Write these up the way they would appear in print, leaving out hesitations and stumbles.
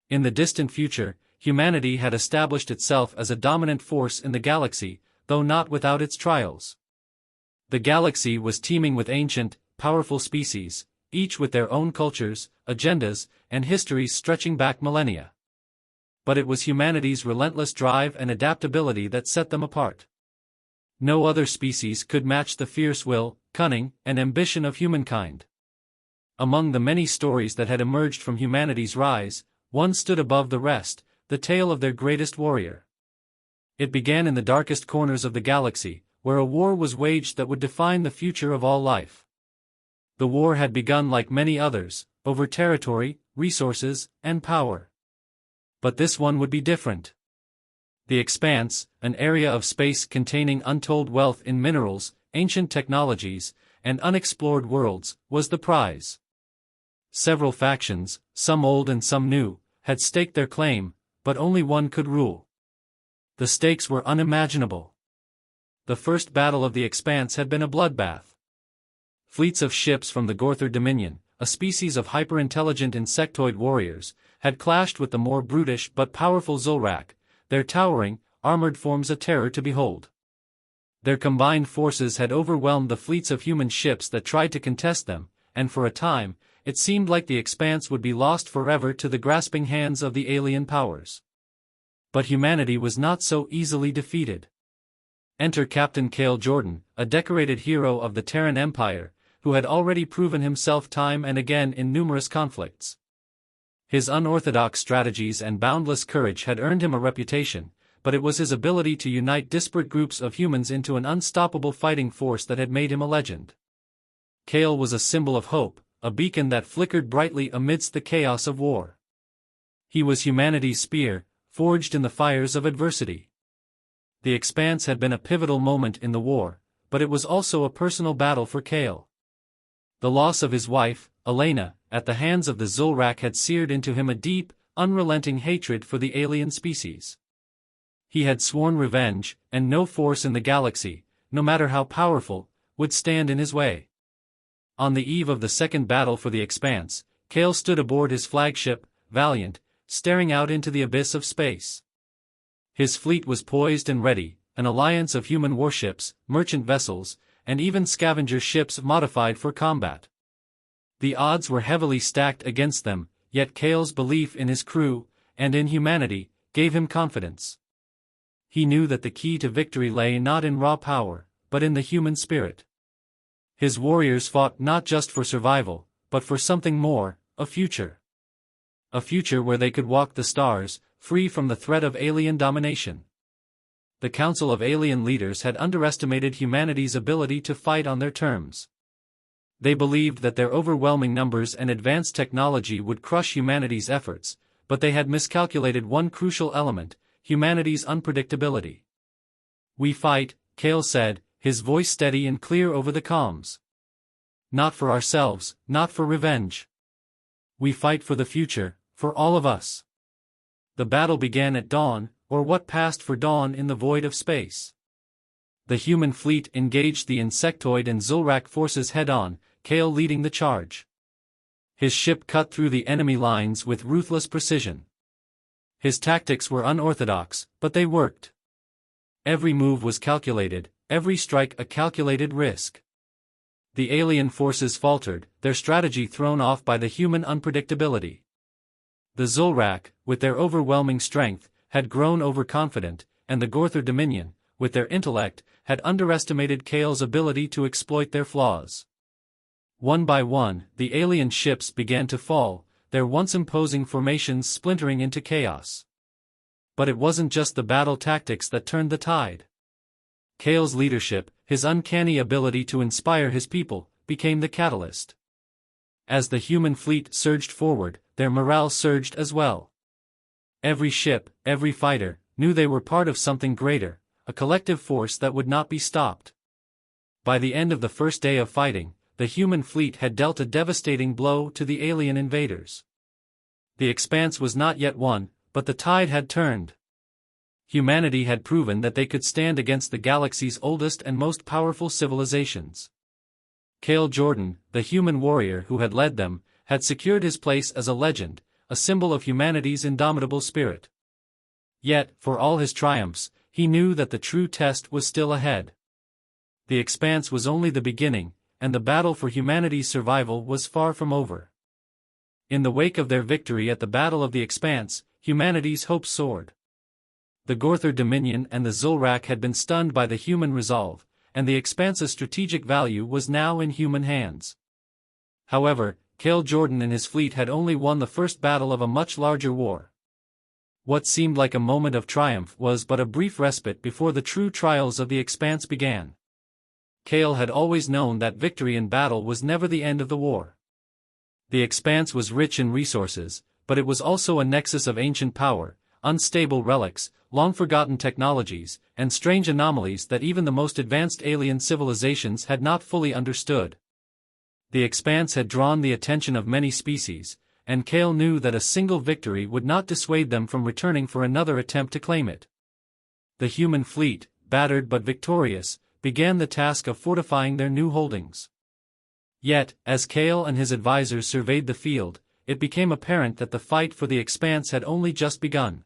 In the distant future, humanity had established itself as a dominant force in the galaxy, though not without its trials. The galaxy was teeming with ancient, powerful species, each with their own cultures, agendas, and histories stretching back millennia. But it was humanity's relentless drive and adaptability that set them apart. No other species could match the fierce will, cunning, and ambition of humankind. Among the many stories that had emerged from humanity's rise, one stood above the rest, the tale of their greatest warrior. It began in the darkest corners of the galaxy, where a war was waged that would define the future of all life. The war had begun like many others, over territory, resources, and power. But this one would be different. The Expanse, an area of space containing untold wealth in minerals, ancient technologies, and unexplored worlds, was the prize. Several factions, some old and some new, had staked their claim, but only one could rule. The stakes were unimaginable. The first battle of the Expanse had been a bloodbath. Fleets of ships from the Gorthar Dominion, a species of hyper-intelligent insectoid warriors, had clashed with the more brutish but powerful Zulrak, their towering, armored forms a terror to behold. Their combined forces had overwhelmed the fleets of human ships that tried to contest them, and for a time, it seemed like the Expanse would be lost forever to the grasping hands of the alien powers. But humanity was not so easily defeated. Enter Captain Cale Jordan, a decorated hero of the Terran Empire, who had already proven himself time and again in numerous conflicts. His unorthodox strategies and boundless courage had earned him a reputation, but it was his ability to unite disparate groups of humans into an unstoppable fighting force that had made him a legend. Cale was a symbol of hope, a beacon that flickered brightly amidst the chaos of war. He was humanity's spear, forged in the fires of adversity. The Expanse had been a pivotal moment in the war, but it was also a personal battle for Cale. The loss of his wife, Elena, at the hands of the Zulrak had seared into him a deep, unrelenting hatred for the alien species. He had sworn revenge, and no force in the galaxy, no matter how powerful, would stand in his way. On the eve of the second battle for the Expanse, Cale stood aboard his flagship, Valiant, staring out into the abyss of space. His fleet was poised and ready, an alliance of human warships, merchant vessels, and even scavenger ships modified for combat. The odds were heavily stacked against them, yet Cale's belief in his crew, and in humanity, gave him confidence. He knew that the key to victory lay not in raw power, but in the human spirit. His warriors fought not just for survival, but for something more, a future. A future where they could walk the stars, free from the threat of alien domination. The Council of Alien Leaders had underestimated humanity's ability to fight on their terms. They believed that their overwhelming numbers and advanced technology would crush humanity's efforts, but they had miscalculated one crucial element, humanity's unpredictability. "We fight," Cale said, his voice steady and clear over the comms. "Not for ourselves, not for revenge. We fight for the future, for all of us." The battle began at dawn, or what passed for dawn in the void of space. The human fleet engaged the insectoid and Zulrak forces head-on, Cale leading the charge. His ship cut through the enemy lines with ruthless precision. His tactics were unorthodox, but they worked. Every move was calculated, every strike a calculated risk. The alien forces faltered, their strategy thrown off by the human unpredictability. The Zulrak, with their overwhelming strength, had grown overconfident, and the Gorthar Dominion, with their intellect, had underestimated Cale's ability to exploit their flaws. One by one, the alien ships began to fall, their once imposing formations splintering into chaos. But it wasn't just the battle tactics that turned the tide. Cale's leadership, his uncanny ability to inspire his people, became the catalyst. As the human fleet surged forward, their morale surged as well. Every ship, every fighter, knew they were part of something greater, a collective force that would not be stopped. By the end of the first day of fighting, the human fleet had dealt a devastating blow to the alien invaders. The Expanse was not yet won, but the tide had turned. Humanity had proven that they could stand against the galaxy's oldest and most powerful civilizations. Cale Jordan, the human warrior who had led them, had secured his place as a legend, a symbol of humanity's indomitable spirit. Yet, for all his triumphs, he knew that the true test was still ahead. The Expanse was only the beginning, and the battle for humanity's survival was far from over. In the wake of their victory at the Battle of the Expanse, humanity's hopes soared. The Gorthar Dominion and the Zulrak had been stunned by the human resolve, and the Expanse's strategic value was now in human hands. However, Cael Jordan and his fleet had only won the first battle of a much larger war. What seemed like a moment of triumph was but a brief respite before the true trials of the Expanse began. Cael had always known that victory in battle was never the end of the war. The Expanse was rich in resources, but it was also a nexus of ancient power, unstable relics, long-forgotten technologies, and strange anomalies that even the most advanced alien civilizations had not fully understood. The Expanse had drawn the attention of many species, and Cael knew that a single victory would not dissuade them from returning for another attempt to claim it. The human fleet, battered but victorious, began the task of fortifying their new holdings. Yet, as Cael and his advisors surveyed the field, it became apparent that the fight for the Expanse had only just begun.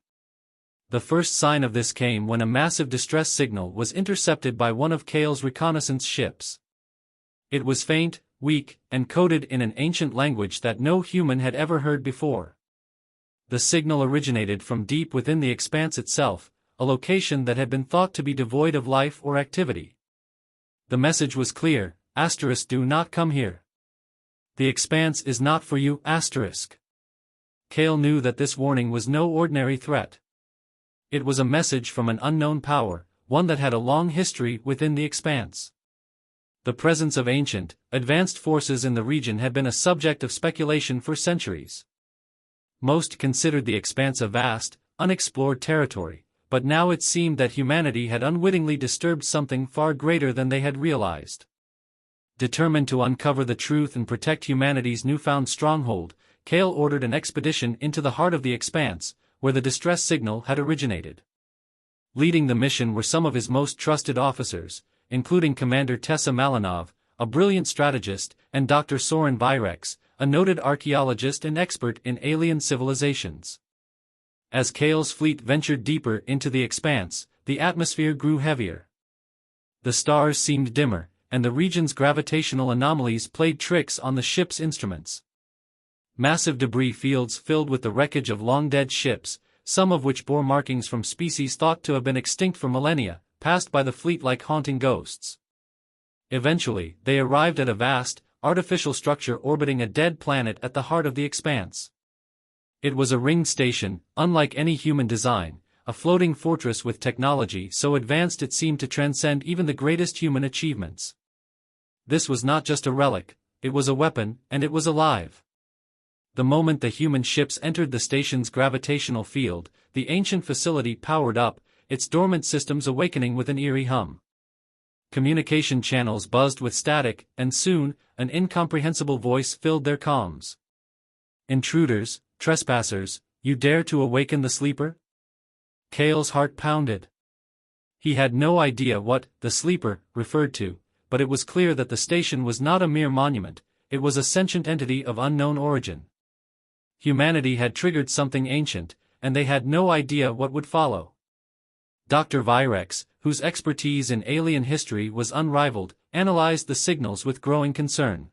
The first sign of this came when a massive distress signal was intercepted by one of Cael's reconnaissance ships. It was faint, weak, and coded in an ancient language that no human had ever heard before. The signal originated from deep within the Expanse itself, a location that had been thought to be devoid of life or activity. The message was clear: *, do not come here. The Expanse is not for you, *. Cael knew that this warning was no ordinary threat. It was a message from an unknown power, one that had a long history within the Expanse. The presence of ancient, advanced forces in the region had been a subject of speculation for centuries. Most considered the Expanse a vast, unexplored territory, but now it seemed that humanity had unwittingly disturbed something far greater than they had realized. Determined to uncover the truth and protect humanity's newfound stronghold, Cael ordered an expedition into the heart of the Expanse, where the distress signal had originated. Leading the mission were some of his most trusted officers, including Commander Tessa Malinov, a brilliant strategist, and Dr. Soren Virex, a noted archaeologist and expert in alien civilizations. As Cael's fleet ventured deeper into the Expanse, the atmosphere grew heavier. The stars seemed dimmer, and the region's gravitational anomalies played tricks on the ship's instruments. Massive debris fields filled with the wreckage of long-dead ships, some of which bore markings from species thought to have been extinct for millennia, passed by the fleet like haunting ghosts. Eventually, they arrived at a vast, artificial structure orbiting a dead planet at the heart of the Expanse. It was a ringed station, unlike any human design, a floating fortress with technology so advanced it seemed to transcend even the greatest human achievements. This was not just a relic, it was a weapon, and it was alive. The moment the human ships entered the station's gravitational field, the ancient facility powered up, its dormant systems awakening with an eerie hum. Communication channels buzzed with static, and soon, an incomprehensible voice filled their comms. "Intruders, trespassers, you dare to awaken the sleeper?" Cael's heart pounded. He had no idea what the sleeper referred to, but it was clear that the station was not a mere monument, it was a sentient entity of unknown origin. Humanity had triggered something ancient, and they had no idea what would follow. Dr. Virex, whose expertise in alien history was unrivaled, analyzed the signals with growing concern.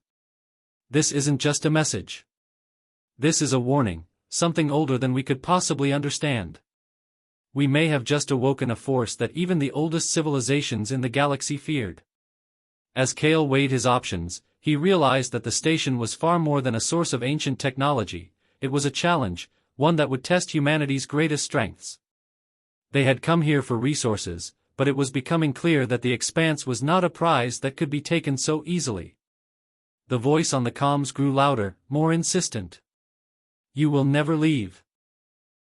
"This isn't just a message. This is a warning, something older than we could possibly understand. We may have just awoken a force that even the oldest civilizations in the galaxy feared." As Cael weighed his options, he realized that the station was far more than a source of ancient technology, it was a challenge, one that would test humanity's greatest strengths. They had come here for resources, but it was becoming clear that the Expanse was not a prize that could be taken so easily. The voice on the comms grew louder, more insistent. "You will never leave.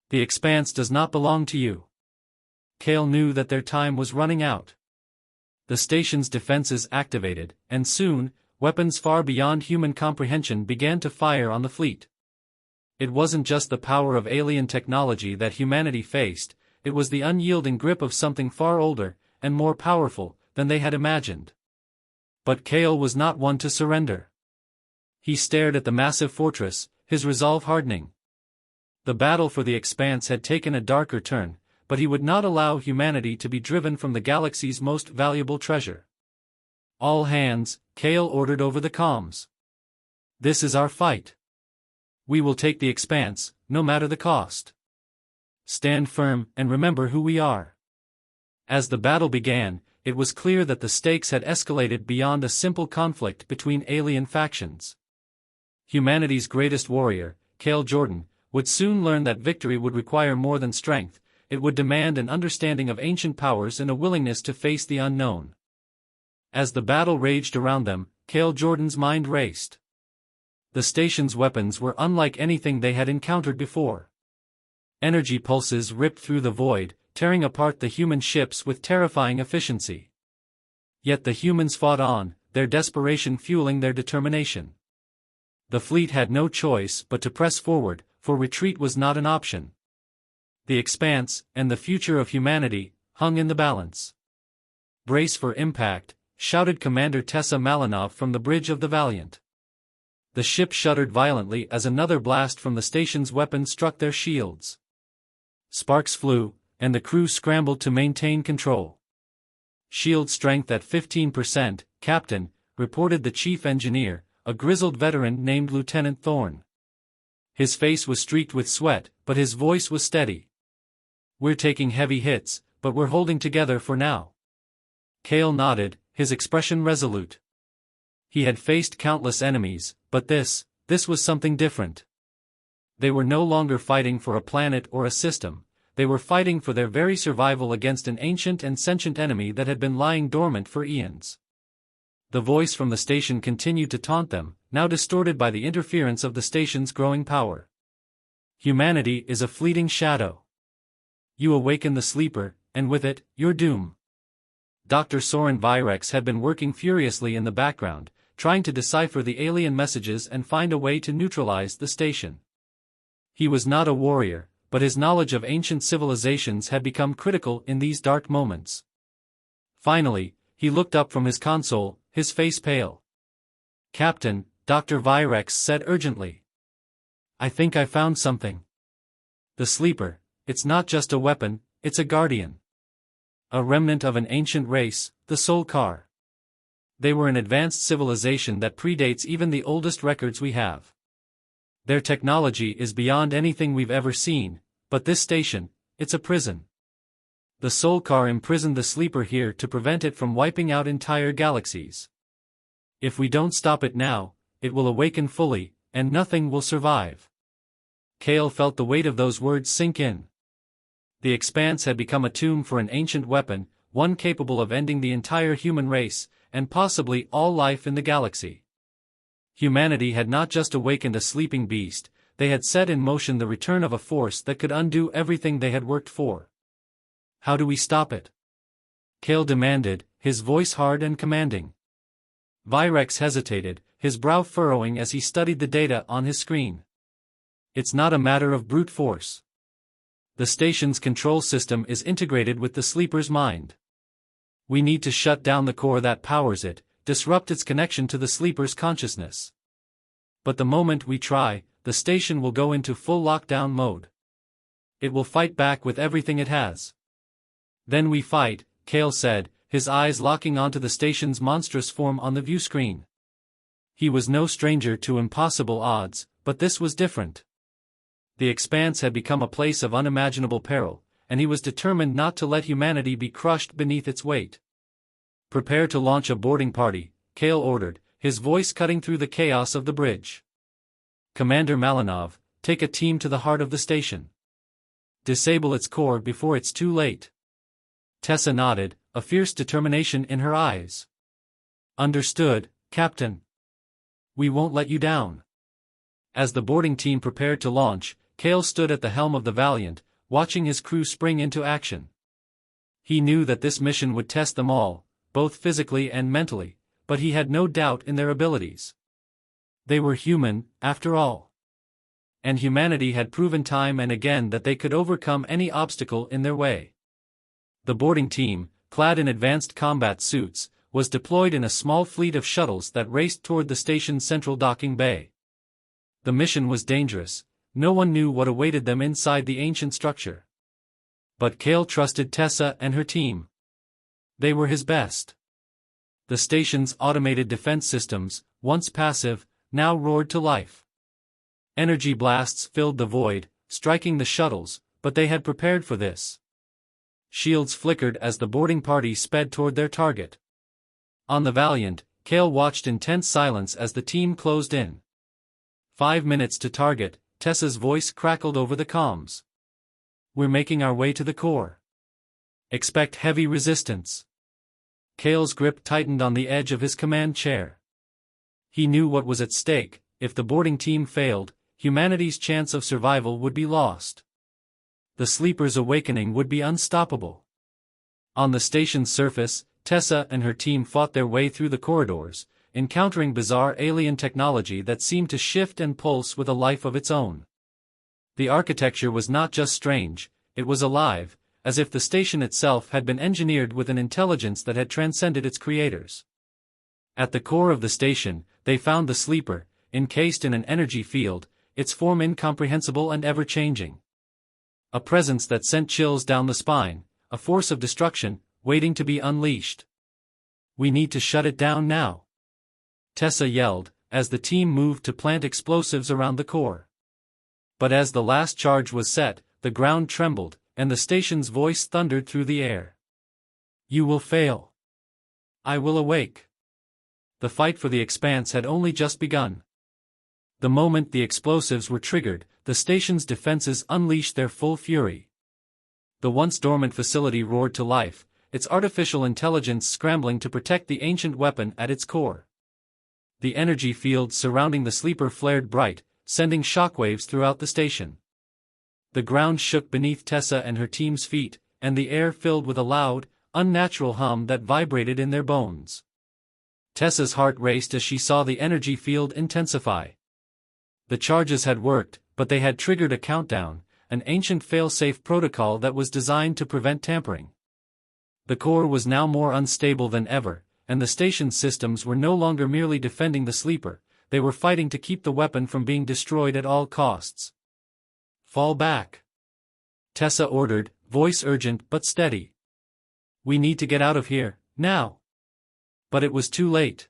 The Expanse does not belong to you." Cael knew that their time was running out. The station's defenses activated, and soon, weapons far beyond human comprehension began to fire on the fleet. It wasn't just the power of alien technology that humanity faced, it was the unyielding grip of something far older, and more powerful, than they had imagined. But Cael was not one to surrender. He stared at the massive fortress, his resolve hardening. The battle for the Expanse had taken a darker turn, but he would not allow humanity to be driven from the galaxy's most valuable treasure. "All hands," Kale ordered over the comms. "This is our fight. We will take the Expanse, no matter the cost. Stand firm and remember who we are." As the battle began, it was clear that the stakes had escalated beyond a simple conflict between alien factions. Humanity's greatest warrior, Cale Jordan, would soon learn that victory would require more than strength. It would demand an understanding of ancient powers and a willingness to face the unknown. As the battle raged around them, Cale Jordan's mind raced. The station's weapons were unlike anything they had encountered before. Energy pulses ripped through the void, tearing apart the human ships with terrifying efficiency. Yet the humans fought on, their desperation fueling their determination. The fleet had no choice but to press forward, for retreat was not an option. The Expanse, and the future of humanity, hung in the balance. "Brace for impact," shouted Commander Tessa Malinov from the bridge of the Valiant. The ship shuddered violently as another blast from the station's weapons struck their shields. Sparks flew, and the crew scrambled to maintain control. "Shield strength at 15%, Captain," reported the chief engineer, a grizzled veteran named Lieutenant Thorne. His face was streaked with sweat, but his voice was steady. "We're taking heavy hits, but we're holding together for now." Cale nodded, his expression resolute. He had faced countless enemies, but this was something different. They were no longer fighting for a planet or a system, they were fighting for their very survival against an ancient and sentient enemy that had been lying dormant for eons. The voice from the station continued to taunt them, now distorted by the interference of the station's growing power. "Humanity is a fleeting shadow. You awaken the sleeper, and with it, your doom." Dr. Soren Virex had been working furiously in the background, trying to decipher the alien messages and find a way to neutralize the station. He was not a warrior, but his knowledge of ancient civilizations had become critical in these dark moments. Finally, he looked up from his console, his face pale. "Captain," Dr. Virex said urgently. "I think I found something. The sleeper, it's not just a weapon, it's a guardian. A remnant of an ancient race, the Solkar. They were an advanced civilization that predates even the oldest records we have. Their technology is beyond anything we've ever seen, but this station, it's a prison. The Solkar imprisoned the sleeper here to prevent it from wiping out entire galaxies. If we don't stop it now, it will awaken fully, and nothing will survive." Cale felt the weight of those words sink in. The Expanse had become a tomb for an ancient weapon, one capable of ending the entire human race, and possibly all life in the galaxy. Humanity had not just awakened a sleeping beast, they had set in motion the return of a force that could undo everything they had worked for. "How do we stop it?" Cale demanded, his voice hard and commanding. Virex hesitated, his brow furrowing as he studied the data on his screen. "It's not a matter of brute force. The station's control system is integrated with the sleeper's mind. We need to shut down the core that powers it, disrupt its connection to the sleeper's consciousness. But the moment we try, the station will go into full lockdown mode. It will fight back with everything it has." "Then we fight," Cale said, his eyes locking onto the station's monstrous form on the view screen. He was no stranger to impossible odds, but this was different. The Expanse had become a place of unimaginable peril, and he was determined not to let humanity be crushed beneath its weight. "Prepare to launch a boarding party," Cale ordered, his voice cutting through the chaos of the bridge. "Commander Malinov, take a team to the heart of the station. Disable its core before it's too late." Tessa nodded, a fierce determination in her eyes. "Understood, Captain. We won't let you down." As the boarding team prepared to launch, Cale stood at the helm of the Valiant, watching his crew spring into action. He knew that this mission would test them all, both physically and mentally, but he had no doubt in their abilities. They were human, after all. And humanity had proven time and again that they could overcome any obstacle in their way. The boarding team, clad in advanced combat suits, was deployed in a small fleet of shuttles that raced toward the station's central docking bay. The mission was dangerous, no one knew what awaited them inside the ancient structure. But Cale trusted Tessa and her team. They were his best. The station's automated defense systems, once passive, now roared to life. Energy blasts filled the void, striking the shuttles, but they had prepared for this. Shields flickered as the boarding party sped toward their target. On the Valiant, Cale watched in tense silence as the team closed in. 5 minutes to target, Tessa's voice crackled over the comms. We're making our way to the core. Expect heavy resistance. Cale's grip tightened on the edge of his command chair. He knew what was at stake. If the boarding team failed, humanity's chance of survival would be lost. The sleeper's awakening would be unstoppable. On the station's surface, Tessa and her team fought their way through the corridors, encountering bizarre alien technology that seemed to shift and pulse with a life of its own. The architecture was not just strange, it was alive, as if the station itself had been engineered with an intelligence that had transcended its creators. At the core of the station, they found the sleeper, encased in an energy field, its form incomprehensible and ever-changing. A presence that sent chills down the spine, a force of destruction, waiting to be unleashed. We need to shut it down now, Tessa yelled, as the team moved to plant explosives around the core. But as the last charge was set, the ground trembled, and the station's voice thundered through the air. You will fail. I will awake. The fight for the expanse had only just begun. The moment the explosives were triggered, the station's defenses unleashed their full fury. The once dormant facility roared to life, its artificial intelligence scrambling to protect the ancient weapon at its core. The energy fields surrounding the sleeper flared bright, sending shockwaves throughout the station. The ground shook beneath Tessa and her team's feet, and the air filled with a loud, unnatural hum that vibrated in their bones. Tessa's heart raced as she saw the energy field intensify. The charges had worked, but they had triggered a countdown, an ancient fail-safe protocol that was designed to prevent tampering. The core was now more unstable than ever, and the station's systems were no longer merely defending the sleeper, they were fighting to keep the weapon from being destroyed at all costs. Fall back, Tessa ordered, voice urgent but steady. We need to get out of here, now. But it was too late.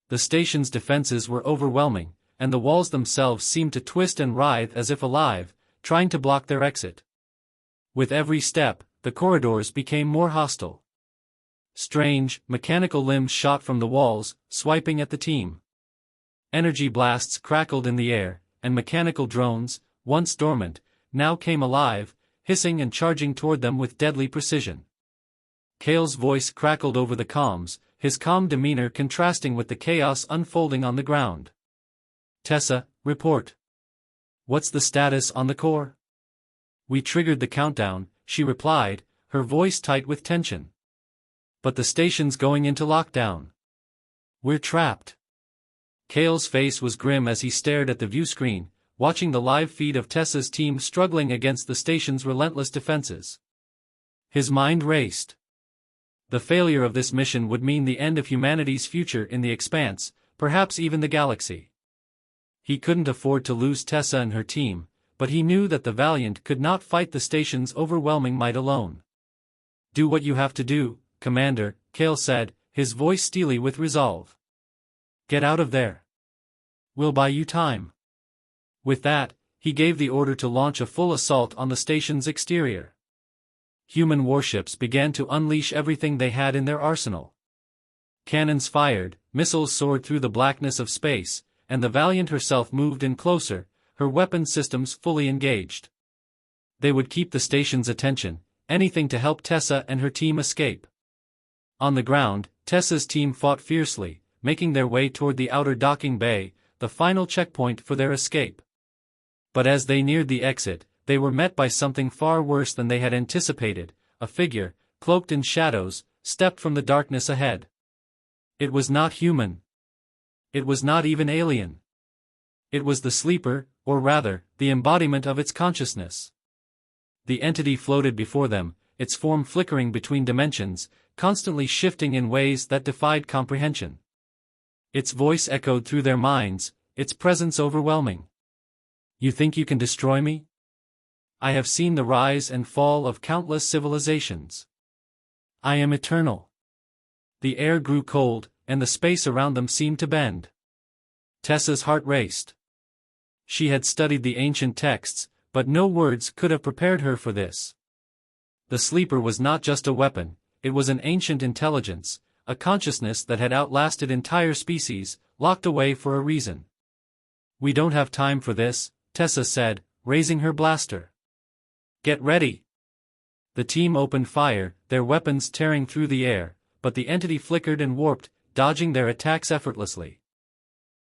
The station's defenses were overwhelming, and the walls themselves seemed to twist and writhe as if alive, trying to block their exit. With every step, the corridors became more hostile. Strange, mechanical limbs shot from the walls, swiping at the team. Energy blasts crackled in the air, and mechanical drones, once dormant, now came alive, hissing and charging toward them with deadly precision. Cale's voice crackled over the comms, his calm demeanor contrasting with the chaos unfolding on the ground. Tessa, report. What's the status on the core? We triggered the countdown, she replied, her voice tight with tension. But the station's going into lockdown. We're trapped. Cale's face was grim as he stared at the view screen, watching the live feed of Tessa's team struggling against the station's relentless defenses. His mind raced. The failure of this mission would mean the end of humanity's future in the expanse, perhaps even the galaxy. He couldn't afford to lose Tessa and her team, but he knew that the Valiant could not fight the station's overwhelming might alone. Do what you have to do, Commander, Cale said, his voice steely with resolve. Get out of there. We'll buy you time. With that, he gave the order to launch a full assault on the station's exterior. Human warships began to unleash everything they had in their arsenal. Cannons fired, missiles soared through the blackness of space, and the Valiant herself moved in closer, her weapon systems fully engaged. They would keep the station's attention, anything to help Tessa and her team escape. On the ground, Tessa's team fought fiercely, making their way toward the outer docking bay, the final checkpoint for their escape. But as they neared the exit, they were met by something far worse than they had anticipated. A figure, cloaked in shadows, stepped from the darkness ahead. It was not human. It was not even alien. It was the sleeper, or rather, the embodiment of its consciousness. The entity floated before them, its form flickering between dimensions, constantly shifting in ways that defied comprehension. Its voice echoed through their minds, its presence overwhelming. You think you can destroy me? I have seen the rise and fall of countless civilizations. I am eternal. The air grew cold, and the space around them seemed to bend. Tessa's heart raced. She had studied the ancient texts, but no words could have prepared her for this. The sleeper was not just a weapon, it was an ancient intelligence, a consciousness that had outlasted entire species, locked away for a reason. We don't have time for this, Tessa said, raising her blaster. Get ready. The team opened fire, their weapons tearing through the air, but the entity flickered and warped, dodging their attacks effortlessly.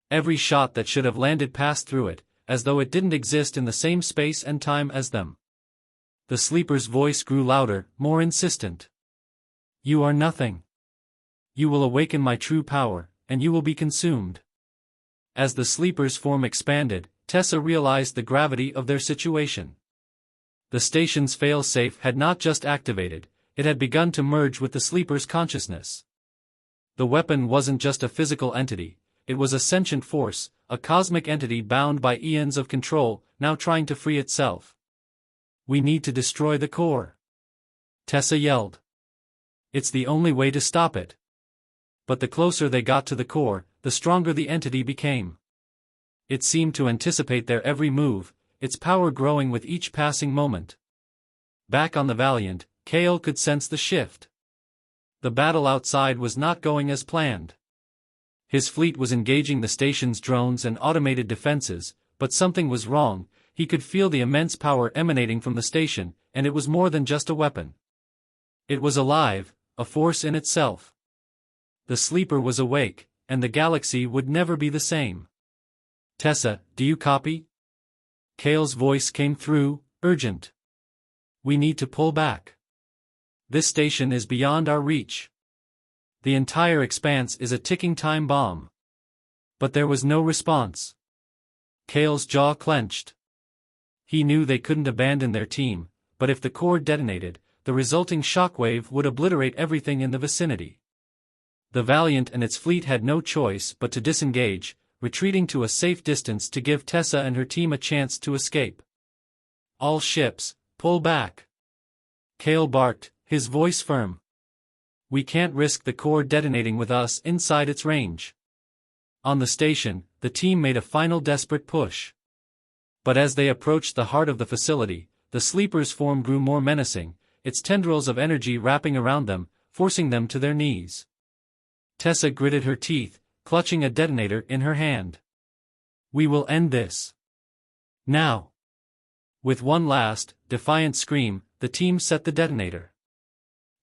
Every shot that should have landed passed through it, as though it didn't exist in the same space and time as them. The sleeper's voice grew louder, more insistent. You are nothing. You will awaken my true power, and you will be consumed. As the sleeper's form expanded, Tessa realized the gravity of their situation. The station's fail-safe had not just activated, it had begun to merge with the sleeper's consciousness. The weapon wasn't just a physical entity, it was a sentient force, a cosmic entity bound by eons of control, now trying to free itself. We need to destroy the core. Tessa yelled. It's the only way to stop it. But the closer they got to the core, the stronger the entity became. It seemed to anticipate their every move, its power growing with each passing moment. Back on the Valiant, Kale could sense the shift. The battle outside was not going as planned. His fleet was engaging the station's drones and automated defenses, but something was wrong. He could feel the immense power emanating from the station, and it was more than just a weapon. It was alive, a force in itself. The sleeper was awake, and the galaxy would never be the same. Tessa, do you copy? Kale's voice came through, urgent. We need to pull back. This station is beyond our reach. The entire expanse is a ticking time bomb. But there was no response. Kale's jaw clenched. He knew they couldn't abandon their team, but if the core detonated, the resulting shockwave would obliterate everything in the vicinity. The Valiant and its fleet had no choice but to disengage, retreating to a safe distance to give Tessa and her team a chance to escape. All ships, pull back. Kale barked, his voice firm. We can't risk the core detonating with us inside its range. On the station, the team made a final desperate push. But as they approached the heart of the facility, the sleeper's form grew more menacing, its tendrils of energy wrapping around them, forcing them to their knees. Tessa gritted her teeth, clutching a detonator in her hand. We will end this. Now. With one last, defiant scream, the team set the detonator.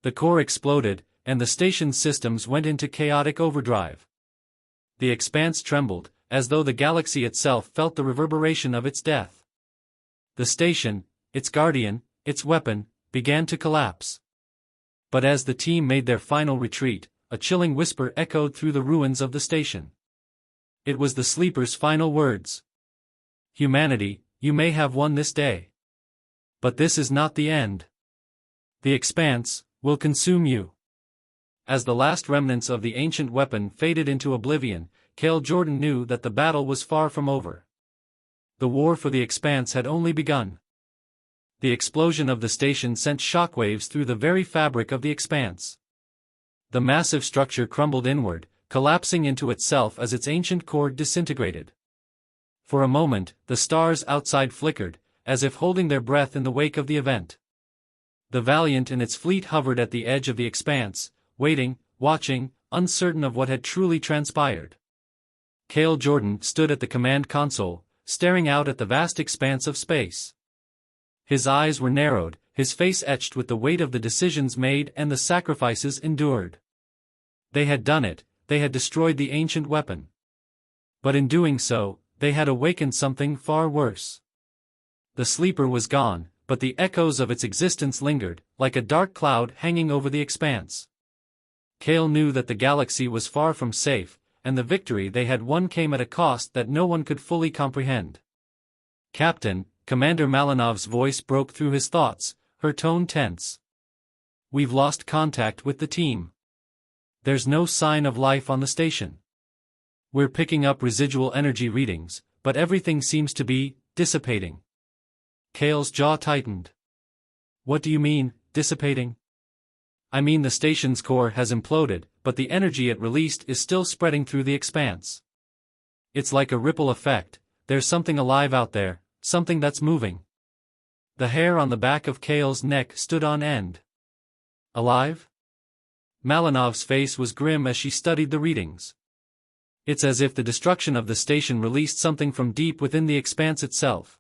The core exploded, and the station's systems went into chaotic overdrive. The expanse trembled, as though the galaxy itself felt the reverberation of its death. The station, its guardian, its weapon, began to collapse. But as the team made their final retreat, a chilling whisper echoed through the ruins of the station. It was the sleeper's final words. Humanity, you may have won this day. But this is not the end. The expanse will consume you. As the last remnants of the ancient weapon faded into oblivion, Cale Jordan knew that the battle was far from over. The war for the expanse had only begun. The explosion of the station sent shockwaves through the very fabric of the expanse. The massive structure crumbled inward, collapsing into itself as its ancient core disintegrated. For a moment, the stars outside flickered, as if holding their breath in the wake of the event. The Valiant and its fleet hovered at the edge of the expanse, waiting, watching, uncertain of what had truly transpired. Cale Jordan stood at the command console, staring out at the vast expanse of space. His eyes were narrowed, his face etched with the weight of the decisions made and the sacrifices endured. They had done it, they had destroyed the ancient weapon. But in doing so, they had awakened something far worse. The sleeper was gone, but the echoes of its existence lingered, like a dark cloud hanging over the expanse. Cale knew that the galaxy was far from safe, and the victory they had won came at a cost that no one could fully comprehend. Captain, Commander Malinov's voice broke through his thoughts, her tone tense. We've lost contact with the team. There's no sign of life on the station. We're picking up residual energy readings, but everything seems to be dissipating. Kale's jaw tightened. What do you mean, dissipating? I mean the station's core has imploded, but the energy it released is still spreading through the expanse. It's like a ripple effect, there's something alive out there, something that's moving. The hair on the back of Kale's neck stood on end. Alive? Malinov's face was grim as she studied the readings. It's as if the destruction of the station released something from deep within the expanse itself.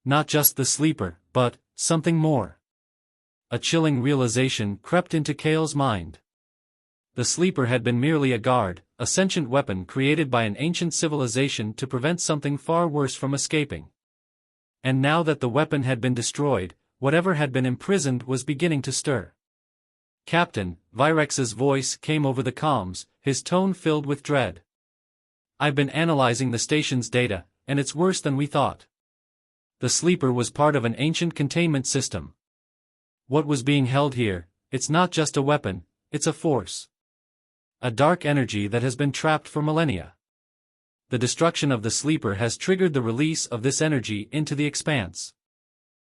Not just the sleeper, but something more. A chilling realization crept into Kale's mind. The sleeper had been merely a guard, a sentient weapon created by an ancient civilization to prevent something far worse from escaping. And now that the weapon had been destroyed, whatever had been imprisoned was beginning to stir. Captain, Virex's voice came over the comms, his tone filled with dread. I've been analyzing the station's data, and it's worse than we thought. The sleeper was part of an ancient containment system. What was being held here, it's not just a weapon, it's a force. A dark energy that has been trapped for millennia. The destruction of the sleeper has triggered the release of this energy into the expanse.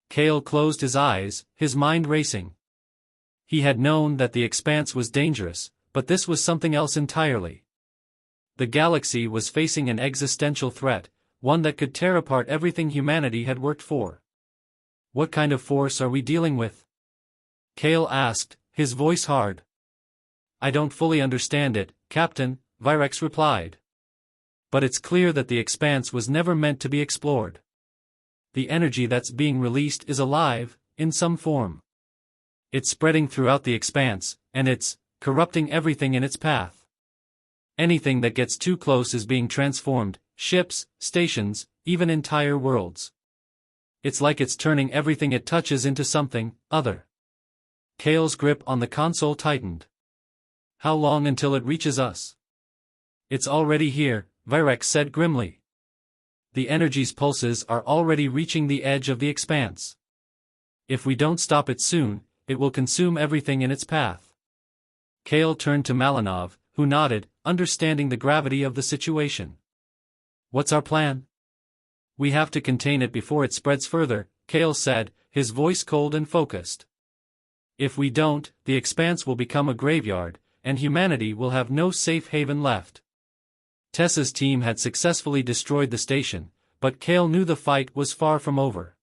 Kale closed his eyes, his mind racing. He had known that the expanse was dangerous, but this was something else entirely. The galaxy was facing an existential threat, one that could tear apart everything humanity had worked for. What kind of force are we dealing with? Kale asked, his voice hard. I don't fully understand it, Captain, Virex replied. But it's clear that the expanse was never meant to be explored. The energy that's being released is alive, in some form. It's spreading throughout the expanse, and it's corrupting everything in its path. Anything that gets too close is being transformed, ships, stations, even entire worlds. It's like it's turning everything it touches into something other. Kale's grip on the console tightened. How long until it reaches us? It's already here, Virex said grimly. The energy's pulses are already reaching the edge of the expanse. If we don't stop it soon, it will consume everything in its path. Kale turned to Malinov, who nodded, understanding the gravity of the situation. What's our plan? We have to contain it before it spreads further, Kale said, his voice cold and focused. If we don't, the expanse will become a graveyard, and humanity will have no safe haven left. Tessa's team had successfully destroyed the station, but Kale knew the fight was far from over.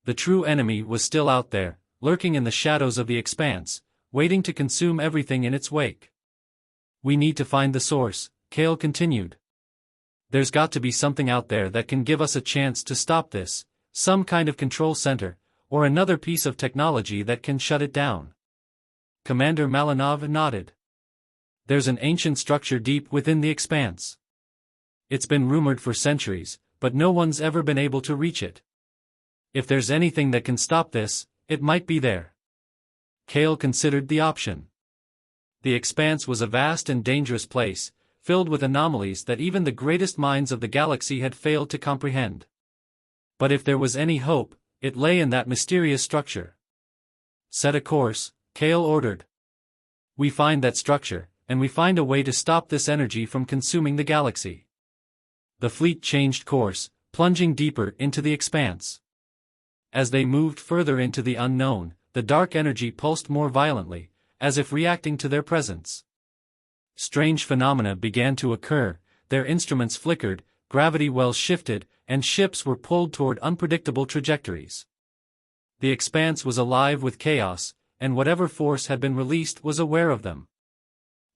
The true enemy was still out there, lurking in the shadows of the expanse, waiting to consume everything in its wake. We need to find the source, Kale continued. There's got to be something out there that can give us a chance to stop this, some kind of control center, or another piece of technology that can shut it down. Commander Malinov nodded. There's an ancient structure deep within the expanse. It's been rumored for centuries, but no one's ever been able to reach it. If there's anything that can stop this, it might be there. Kale considered the option. The expanse was a vast and dangerous place, filled with anomalies that even the greatest minds of the galaxy had failed to comprehend. But if there was any hope, it lay in that mysterious structure. Set a course, Kale ordered. We find that structure, and we find a way to stop this energy from consuming the galaxy. The fleet changed course, plunging deeper into the expanse. As they moved further into the unknown, the dark energy pulsed more violently, as if reacting to their presence. Strange phenomena began to occur, their instruments flickered, gravity wells shifted, and ships were pulled toward unpredictable trajectories. The expanse was alive with chaos, and whatever force had been released was aware of them.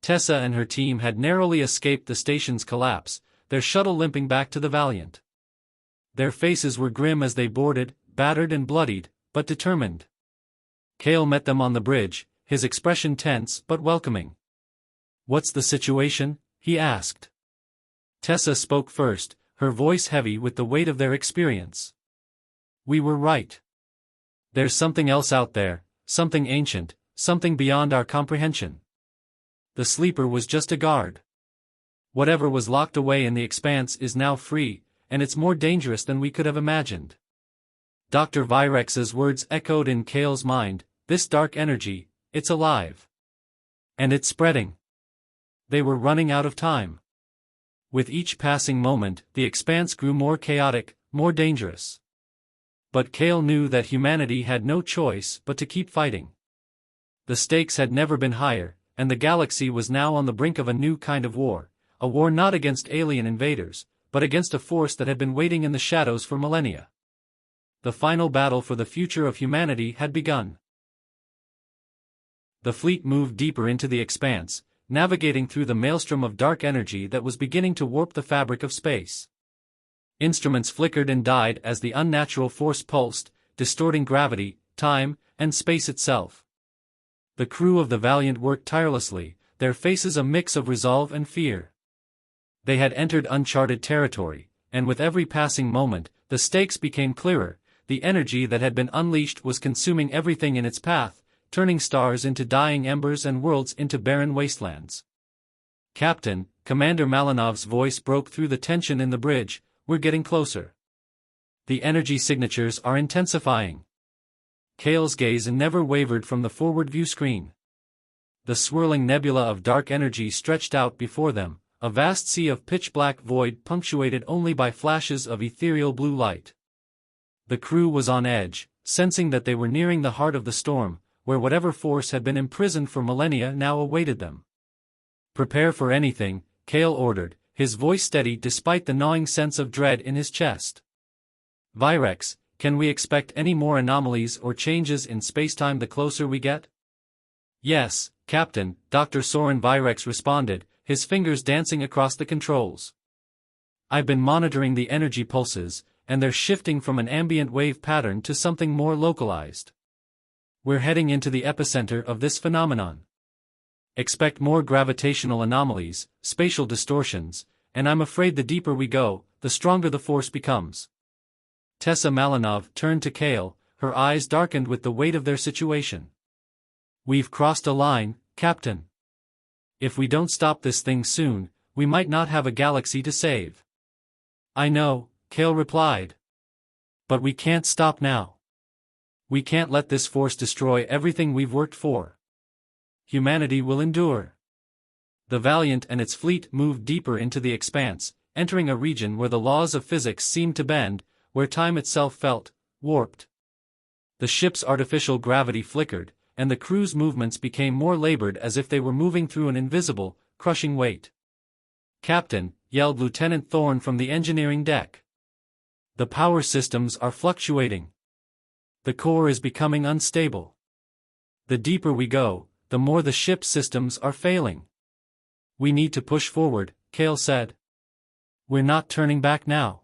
Tessa and her team had narrowly escaped the station's collapse, their shuttle limping back to the Valiant. Their faces were grim as they boarded, battered and bloodied, but determined. Kale met them on the bridge, his expression tense but welcoming. What's the situation? He asked. Tessa spoke first, her voice heavy with the weight of their experience. We were right. There's something else out there, something ancient, something beyond our comprehension. The sleeper was just a guard. Whatever was locked away in the expanse is now free, and it's more dangerous than we could have imagined. Dr. Virex's words echoed in Kale's mind, this dark energy, it's alive. And it's spreading. They were running out of time. With each passing moment, the expanse grew more chaotic, more dangerous. But Kale knew that humanity had no choice but to keep fighting. The stakes had never been higher, and the galaxy was now on the brink of a new kind of war, a war not against alien invaders, but against a force that had been waiting in the shadows for millennia. The final battle for the future of humanity had begun. The fleet moved deeper into the expanse, navigating through the maelstrom of dark energy that was beginning to warp the fabric of space. Instruments flickered and died as the unnatural force pulsed, distorting gravity, time, and space itself. The crew of the Valiant worked tirelessly, their faces a mix of resolve and fear. They had entered uncharted territory, and with every passing moment, the stakes became clearer. The energy that had been unleashed was consuming everything in its path, turning stars into dying embers and worlds into barren wastelands. "Captain," Commander Malinov's voice broke through the tension in the bridge, "we're getting closer. The energy signatures are intensifying." Kale's gaze never wavered from the forward view screen. The swirling nebula of dark energy stretched out before them, a vast sea of pitch-black void punctuated only by flashes of ethereal blue light. The crew was on edge, sensing that they were nearing the heart of the storm, where whatever force had been imprisoned for millennia now awaited them. "Prepare for anything," Kale ordered, his voice steady despite the gnawing sense of dread in his chest. "Virex, can we expect any more anomalies or changes in spacetime the closer we get?" "Yes, Captain," Dr. Soren Virex responded, his fingers dancing across the controls. "I've been monitoring the energy pulses, and they're shifting from an ambient wave pattern to something more localized. We're heading into the epicenter of this phenomenon. Expect more gravitational anomalies, spatial distortions, and I'm afraid the deeper we go, the stronger the force becomes." Tessa Malinov turned to Kale, her eyes darkened with the weight of their situation. "We've crossed a line, Captain. If we don't stop this thing soon, we might not have a galaxy to save." "I know," Kale replied. "But we can't stop now. We can't let this force destroy everything we've worked for. Humanity will endure." The Valiant and its fleet moved deeper into the expanse, entering a region where the laws of physics seemed to bend, where time itself felt warped. The ship's artificial gravity flickered, and the crew's movements became more labored as if they were moving through an invisible, crushing weight. "Captain," yelled Lieutenant Thorne from the engineering deck. "The power systems are fluctuating. The core is becoming unstable. The deeper we go, the more the ship's systems are failing." "We need to push forward," Kale said. "We're not turning back now."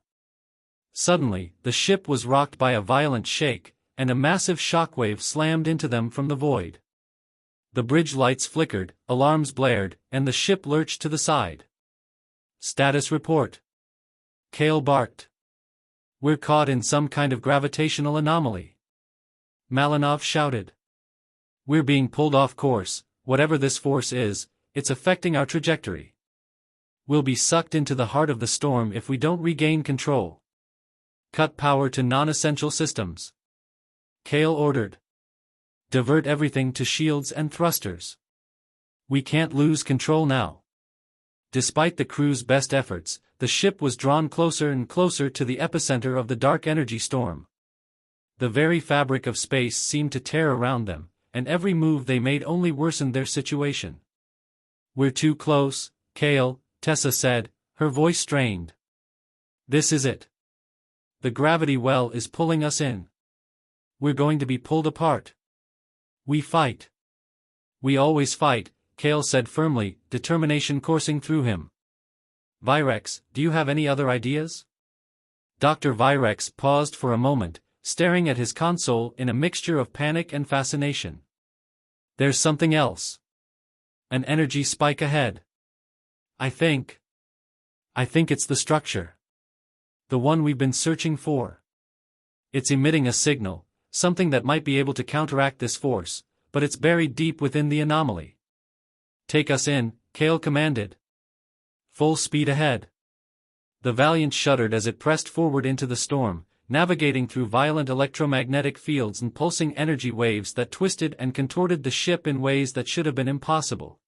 Suddenly, the ship was rocked by a violent shake, and a massive shockwave slammed into them from the void. The bridge lights flickered, alarms blared, and the ship lurched to the side. "Status report," Kale barked. "We're caught in some kind of gravitational anomaly," Malinov shouted. "We're being pulled off course. Whatever this force is, it's affecting our trajectory. We'll be sucked into the heart of the storm if we don't regain control. Cut power to non-essential systems," Kale ordered. "Divert everything to shields and thrusters. We can't lose control now." Despite the crew's best efforts, the ship was drawn closer and closer to the epicenter of the dark energy storm. The very fabric of space seemed to tear around them, and every move they made only worsened their situation. "We're too close, Kale," Tessa said, her voice strained. "This is it. The gravity well is pulling us in. We're going to be pulled apart. We fight. We always fight," Kale said firmly, determination coursing through him. "Virex, do you have any other ideas?" Dr. Virex paused for a moment, staring at his console in a mixture of panic and fascination. "There's something else. An energy spike ahead. I think it's the structure. The one we've been searching for. It's emitting a signal, something that might be able to counteract this force, but it's buried deep within the anomaly." "Take us in," Kale commanded. "Full speed ahead." The Valiant shuddered as it pressed forward into the storm, navigating through violent electromagnetic fields and pulsing energy waves that twisted and contorted the ship in ways that should have been impossible.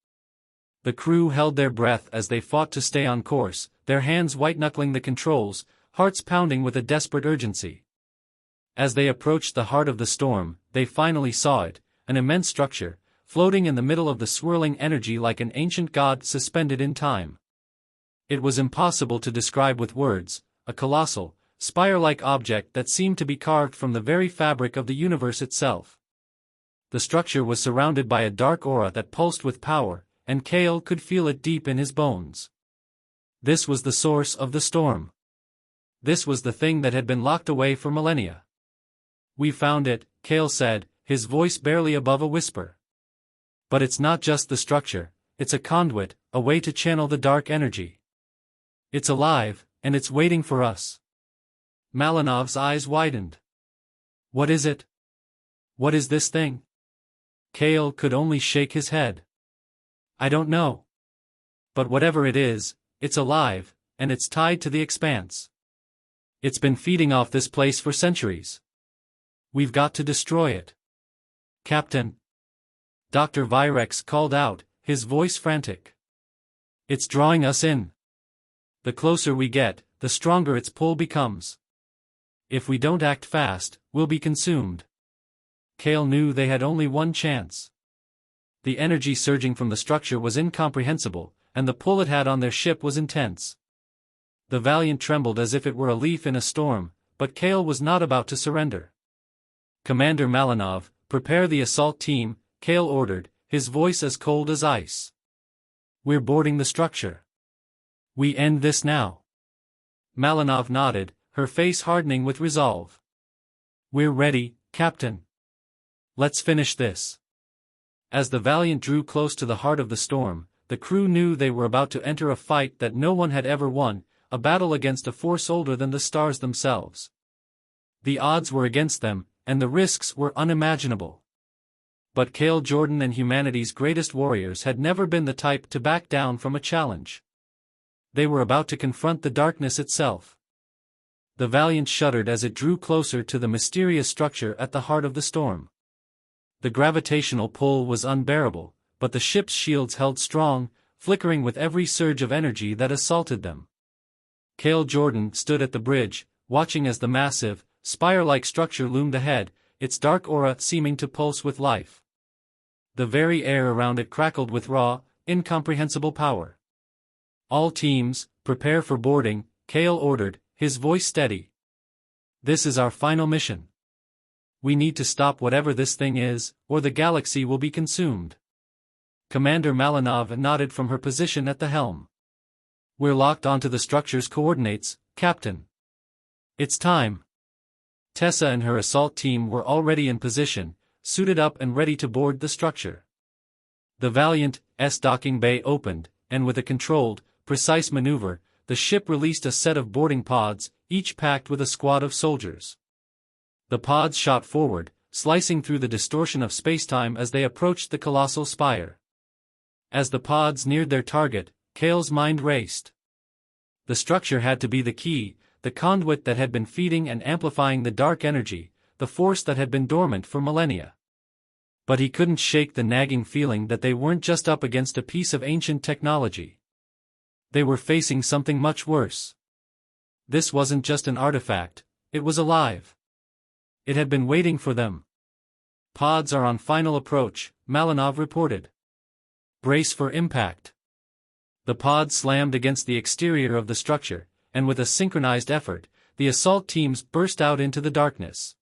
The crew held their breath as they fought to stay on course, their hands white-knuckling the controls, hearts pounding with a desperate urgency. As they approached the heart of the storm, they finally saw it, an immense structure, floating in the middle of the swirling energy like an ancient god suspended in time. It was impossible to describe with words, a colossal, spire-like object that seemed to be carved from the very fabric of the universe itself. The structure was surrounded by a dark aura that pulsed with power, and Cale could feel it deep in his bones. This was the source of the storm. This was the thing that had been locked away for millennia. "We found it," Cale said, his voice barely above a whisper. "But it's not just the structure, it's a conduit, a way to channel the dark energy. It's alive, and it's waiting for us." Malinov's eyes widened. "What is it? What is this thing?" Cale could only shake his head. "I don't know. But whatever it is, it's alive, and it's tied to the expanse. It's been feeding off this place for centuries. We've got to destroy it." "Captain!" Dr. Virex called out, his voice frantic. "It's drawing us in. The closer we get, the stronger its pull becomes. If we don't act fast, we'll be consumed." Cale knew they had only one chance. The energy surging from the structure was incomprehensible, and the pull it had on their ship was intense. The Valiant trembled as if it were a leaf in a storm, but Cale was not about to surrender. "Commander Malinov, prepare the assault team," Cale ordered, his voice as cold as ice. "We're boarding the structure. We end this now." Malinov nodded, her face hardening with resolve. "We're ready, Captain. Let's finish this." As the Valiant drew close to the heart of the storm, the crew knew they were about to enter a fight that no one had ever won, a battle against a force older than the stars themselves. The odds were against them, and the risks were unimaginable. But Cale Jordan and humanity's greatest warriors had never been the type to back down from a challenge. They were about to confront the darkness itself. The Valiant shuddered as it drew closer to the mysterious structure at the heart of the storm. The gravitational pull was unbearable, but the ship's shields held strong, flickering with every surge of energy that assaulted them. Cale Jordan stood at the bridge, watching as the massive, spire-like structure loomed ahead, its dark aura seeming to pulse with life. The very air around it crackled with raw, incomprehensible power. "All teams, prepare for boarding," Cale ordered, his voice steady. "This is our final mission. We need to stop whatever this thing is, or the galaxy will be consumed." Commander Malinov nodded from her position at the helm. "We're locked onto the structure's coordinates, Captain. It's time." Tessa and her assault team were already in position, suited up and ready to board the structure. The Valiant's docking bay opened, and with a controlled, precise maneuver, the ship released a set of boarding pods, each packed with a squad of soldiers. The pods shot forward, slicing through the distortion of spacetime as they approached the colossal spire. As the pods neared their target, Cale's mind raced. The structure had to be the key, the conduit that had been feeding and amplifying the dark energy, the force that had been dormant for millennia. But he couldn't shake the nagging feeling that they weren't just up against a piece of ancient technology. They were facing something much worse. This wasn't just an artifact, it was alive. It had been waiting for them. "Pods are on final approach," Malinov reported. "Brace for impact." The pods slammed against the exterior of the structure, and with a synchronized effort, the assault teams burst out into the darkness.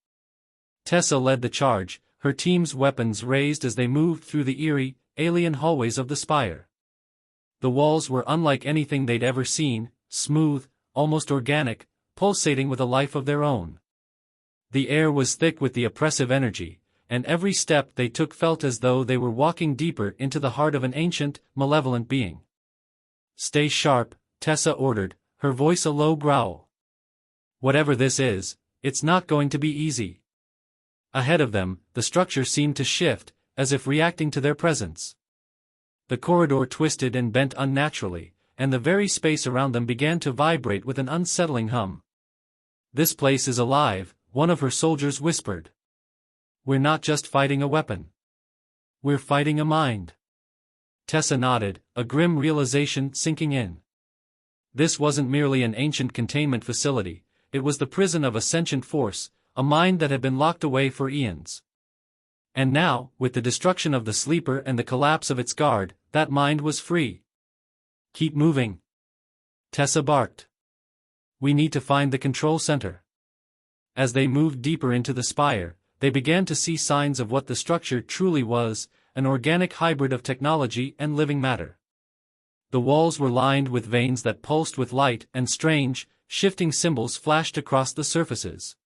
Tessa led the charge, her team's weapons raised as they moved through the eerie, alien hallways of the spire. The walls were unlike anything they'd ever seen, smooth, almost organic, pulsating with a life of their own. The air was thick with the oppressive energy, and every step they took felt as though they were walking deeper into the heart of an ancient, malevolent being. "Stay sharp," Tessa ordered, her voice a low growl. "Whatever this is, it's not going to be easy." Ahead of them, the structure seemed to shift, as if reacting to their presence. The corridor twisted and bent unnaturally, and the very space around them began to vibrate with an unsettling hum. "This place is alive," one of her soldiers whispered. "We're not just fighting a weapon. We're fighting a mind." Tessa nodded, a grim realization sinking in. This wasn't merely an ancient containment facility, it was the prison of a sentient force, a mind that had been locked away for eons. And now, with the destruction of the sleeper and the collapse of its guard, that mind was free. "Keep moving," Tessa barked. "We need to find the control center." As they moved deeper into the spire, they began to see signs of what the structure truly was, an organic hybrid of technology and living matter. The walls were lined with veins that pulsed with light, and strange, shifting symbols flashed across the surfaces.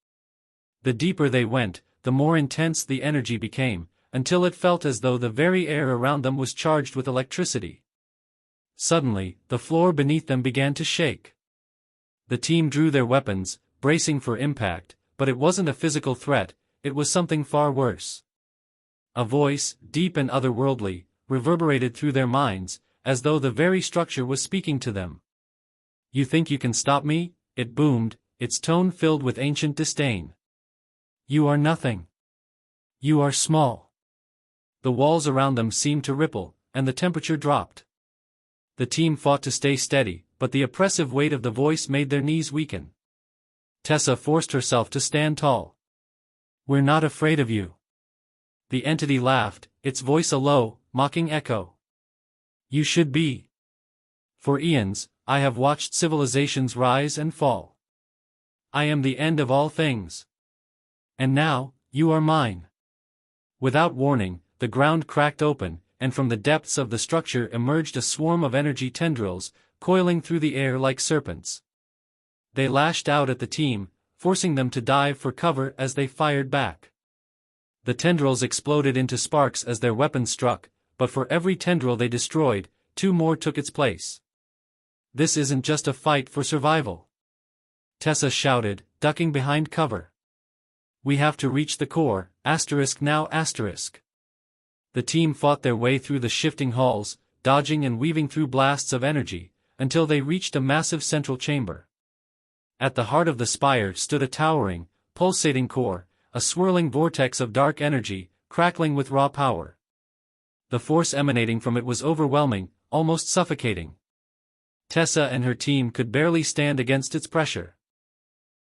The deeper they went, the more intense the energy became, until it felt as though the very air around them was charged with electricity. Suddenly, the floor beneath them began to shake. The team drew their weapons, bracing for impact, but it wasn't a physical threat, it was something far worse. A voice, deep and otherworldly, reverberated through their minds, as though the very structure was speaking to them. "You think you can stop me?" it boomed, its tone filled with ancient disdain. "You are nothing. You are small." The walls around them seemed to ripple, and the temperature dropped. The team fought to stay steady, but the oppressive weight of the voice made their knees weaken. Tessa forced herself to stand tall. "We're not afraid of you." The entity laughed, its voice a low, mocking echo. "You should be. For eons, I have watched civilizations rise and fall. I am the end of all things. And now, you are mine." Without warning, the ground cracked open, and from the depths of the structure emerged a swarm of energy tendrils, coiling through the air like serpents. They lashed out at the team, forcing them to dive for cover as they fired back. The tendrils exploded into sparks as their weapons struck, but for every tendril they destroyed, 2 more took its place. "This isn't just a fight for survival," Tessa shouted, ducking behind cover. "We have to reach the core, now. The team fought their way through the shifting halls, dodging and weaving through blasts of energy, until they reached a massive central chamber. At the heart of the spire stood a towering, pulsating core, a swirling vortex of dark energy, crackling with raw power. The force emanating from it was overwhelming, almost suffocating. Tessa and her team could barely stand against its pressure.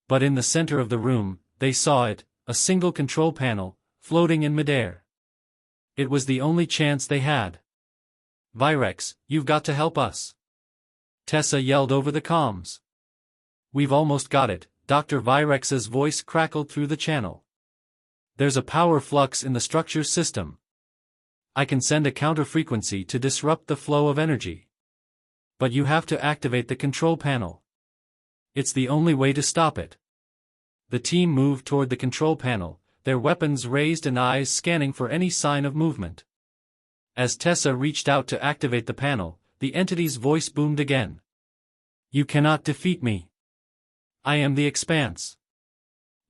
But in the center of the room, they saw it, a single control panel, floating in midair. It was the only chance they had. "Virex, you've got to help us," Tessa yelled over the comms. "We've almost got it," Dr. Virex's voice crackled through the channel. "There's a power flux in the structure's system. I can send a counter-frequency to disrupt the flow of energy. But you have to activate the control panel. It's the only way to stop it." The team moved toward the control panel, their weapons raised and eyes scanning for any sign of movement. As Tessa reached out to activate the panel, the entity's voice boomed again. "You cannot defeat me. I am the Expanse.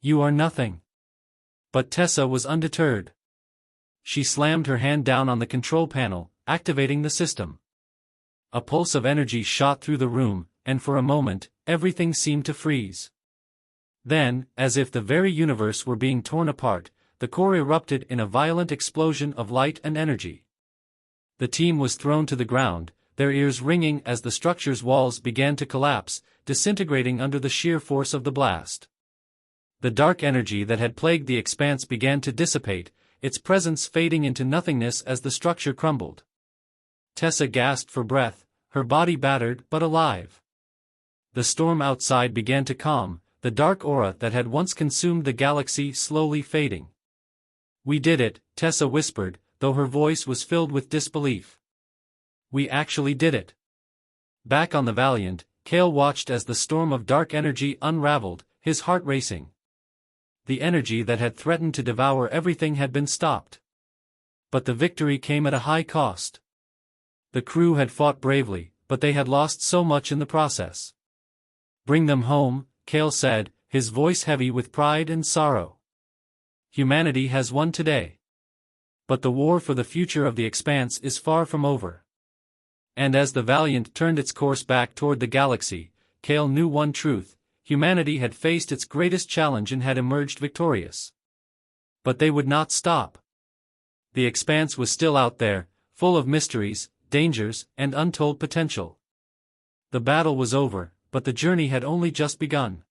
You are nothing." But Tessa was undeterred. She slammed her hand down on the control panel, activating the system. A pulse of energy shot through the room, and for a moment, everything seemed to freeze. Then, as if the very universe were being torn apart, the core erupted in a violent explosion of light and energy. The team was thrown to the ground, their ears ringing as the structure's walls began to collapse, disintegrating under the sheer force of the blast. The dark energy that had plagued the Expanse began to dissipate, its presence fading into nothingness as the structure crumbled. Tessa gasped for breath, her body battered but alive. The storm outside began to calm, the dark aura that had once consumed the galaxy slowly fading. "We did it," Tessa whispered, though her voice was filled with disbelief. "We actually did it." Back on the Valiant, Cale watched as the storm of dark energy unraveled, his heart racing. The energy that had threatened to devour everything had been stopped. But the victory came at a high cost. The crew had fought bravely, but they had lost so much in the process. "Bring them home," Cale said, his voice heavy with pride and sorrow. "Humanity has won today. But the war for the future of the Expanse is far from over." And as the Valiant turned its course back toward the galaxy, Cale knew one truth: humanity had faced its greatest challenge and had emerged victorious. But they would not stop. The Expanse was still out there, full of mysteries, dangers, and untold potential. The battle was over, but the journey had only just begun.